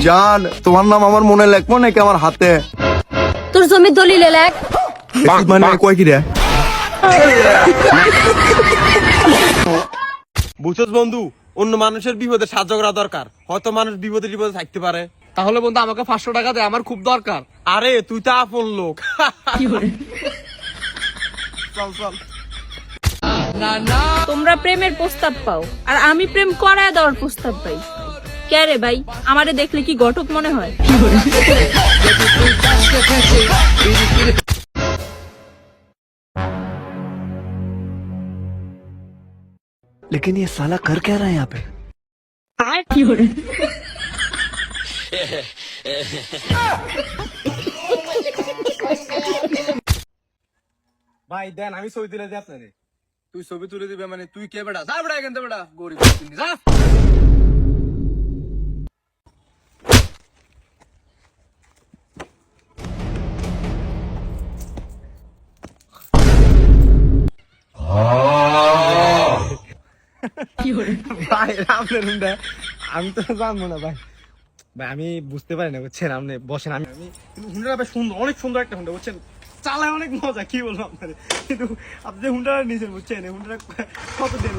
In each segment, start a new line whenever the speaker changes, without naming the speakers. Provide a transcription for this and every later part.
জান, তোমার নাম আমার মনে লেখবো নাকি আমার হাতে?
তোর জমির দলিলে লেখ।
মানে কয় কি রে?
বুঝছস বন্ধু, অন্য মানুষের বিপদে সাহায্য করা দরকার। হয়তো মানুষ বিপদে বিপদে থাকতে পারে।
তাহলে বন্ধু আমাকে 500 টাকা দে, আমার খুব দরকার।
আরে তুই তো আপন লোক। চল চল।
তোমরা প্রেমের প্রস্তাব পাও আর আমি প্রেম করায় দেওয়ার প্রস্তাব পাই। কে রে ভাই, আমারে দেখলে কি ঘটক মনে হয়?
लेकिन ये साला कर क्या रहा है यहाँ पे?
ভাই দেন, আমি ছবি তুলে দিই আপনারে।
তুই ছবি তুলে দিবে মানে তুই কে বেটা? যা বেটা এখান থেকে বেটা, গরিব যা।
ভাই আপনার হুন্ডা আমি তো জানবো না ভাই। ভাই আমি বুঝতে পারি না, বুঝছেন? আপনি বসেন। আমি হুন্ডাটা বেশ সুন্দর, অনেক সুন্দর একটা হুন্ডা, বুঝছেন? চালায় অনেক মজা, কি বলবো আপনাদের। কিন্তু আপনি যে হুন্ডাটা নিয়েছেন, বুঝছেন, এই হুন্ডাটা কত দেন?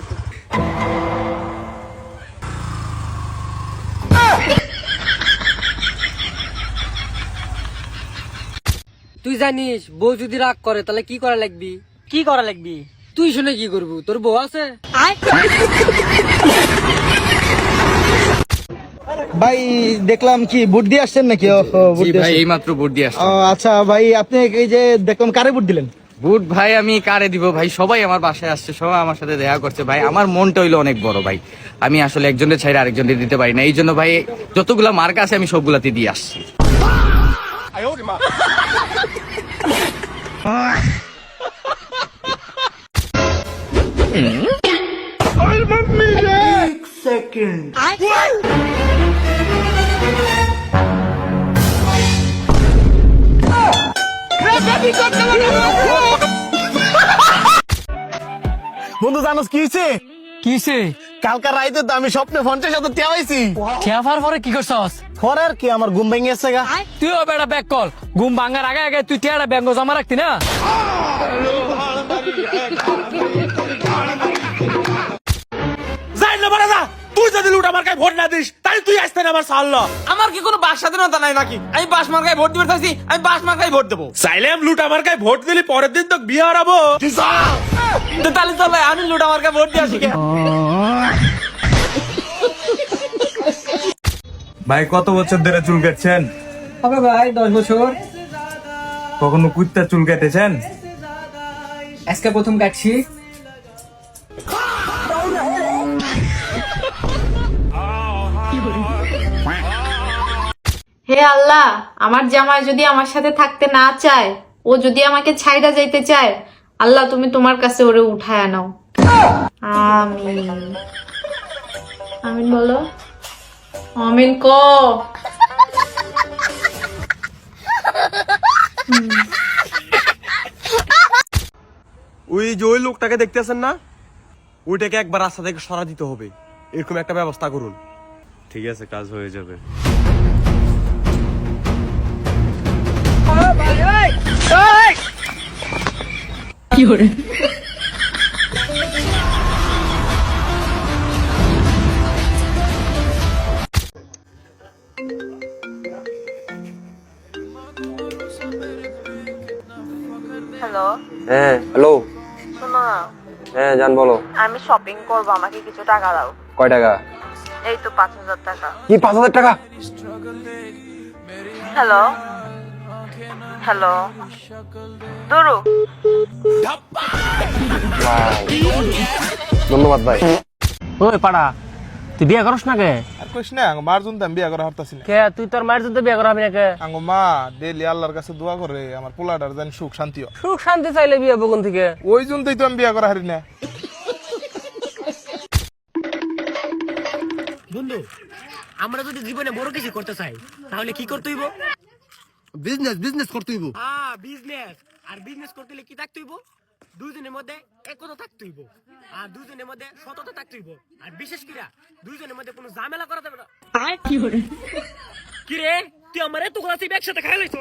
তুই জানিস বউ যদি রাগ করে তাহলে কি করা লাগবি?
কি করা লাগবি?
তুই শুনে কি করবি? তোর বউ আছে?
ভাই দেখলাম কি ভোট দিয়ে আসছেন নাকি?
ভাই এইমাত্র ভোট দিয়ে আসছি।
আচ্ছা ভাই, আপনি এই যে দেখলাম কারে ভোট দিলেন?
ভোট ভাই আমি কারে দিব ভাই? সবাই আমার বাসায় আসছে, সবাই আমার সাথে দেখা করছে ভাই। আমার মনটা হইলো অনেক বড় ভাই, আমি আসলে একজনের ছাইরে আরেকজনের দিতে পারি না। এই জন্য ভাই যতগুলা মার্ক আছে আমি সবগুলাতে দিয়ে আসছি।
বন্ধু জানোস কি হয়েছে?
কিসে?
কালকার রাইতে তো আমি স্বপ্নে 50,000 টাকা পাইছি।
খেয়াফার পরে কি করছস?
পরের কি আমার ঘুম ভেঙে গেছে গা।
তুইও বেটা ব্যাক কল, ঘুম ভাঙার আগে আগে তুই টিয়াটা ব্যাঙ্গ জমা রাখতি না?
যাই না বাড়া, যা। তুই যদি লুট আমার গায়ে ভোট না দিস তাহলে তুই আসতে না আমার সাল্লা।
আমার কি কোনো বাক স্বাধীনতা নাই নাকি? আমি বাস মার্কায় ভোট দিতে চাইছি, আমি বাস মার্কায় ভোট দেবো।
চাইলাম লুট আমার গায়ে ভোট দিলি পরের দিন তো বিয়ে হারাবো।
তো তাহলে চল ভাই, আমি লুট মার্কায় ভোট দিয়ে আসি।
ভাই কত বছর ধরে চুল কাটছেন?
হবে ভাই 10 বছর।
কখনো কুত্তা চুল কেটেছেন?
আজকে প্রথম কাটছি।
হে আল্লাহ, আমার জামাই যদি আমার সাথে থাকতে না চায়, ও যদি আমাকে ছাইড়া যাইতে চায়, আল্লাহ তুমি তোমার কাছে ওরে উঠায় নাও। আমিন। আমিন বলো। আমিন ক।
ওই যে ওই লোকটাকে দেখতেছেন না, ওইটাকে একবার রাস্তা থেকে সরা দিতে হবে। এরকম একটা ব্যবস্থা করুন।
ঠিক আছে, কাজ হয়ে যাবে।
হ্যালো,
হ্যাঁ হ্যালো।
শোনো না,
হ্যাঁ জান বলো।
আমি শপিং করবো, আমাকে কিছু টাকা দাও।
কয় টাকা?
এই তো 5,000 টাকা।
কি 5,000 টাকা?
হ্যালো হ্যালো, দুরু।
ধন্যবাদ ভাই।
ওই পাড়া, তুই বিয়ে করস না কে?
আর কইস না, মার জন্য আমি বিয়া করা হারতাছি না।
কে তুই তোর মায়ের জন্য বিয়ে করা হবে না কে?
আঙ্গ মা ডেইলি আল্লাহর কাছে দোয়া করে আমার পোলাটার যেন সুখ শান্তি হয়।
সুখ শান্তি চাইলে বিয়ে বগুন থেকে।
ওই জন্যই তো আমি বিয়া করা হারি না।
বন্ধু, আমরা যদি জীবনে বড় কিছু করতে চাই তাহলে কি করতে হইব?
বিজনেস করতে হইব।
বিজনেস। আর বিজনেস করতে হলে কি থাকতে হইব? দুইজনের মধ্যে একতা থাকতে হইব, আর দুইজনের মধ্যে সততা থাকতে হইব, আর বিশেষ করে দুইজনের মধ্যে কোনো ঝামেলা করা যাবে না। কি রে তুই আমার এতগুলা চিপ একসাথে খাই লাইছ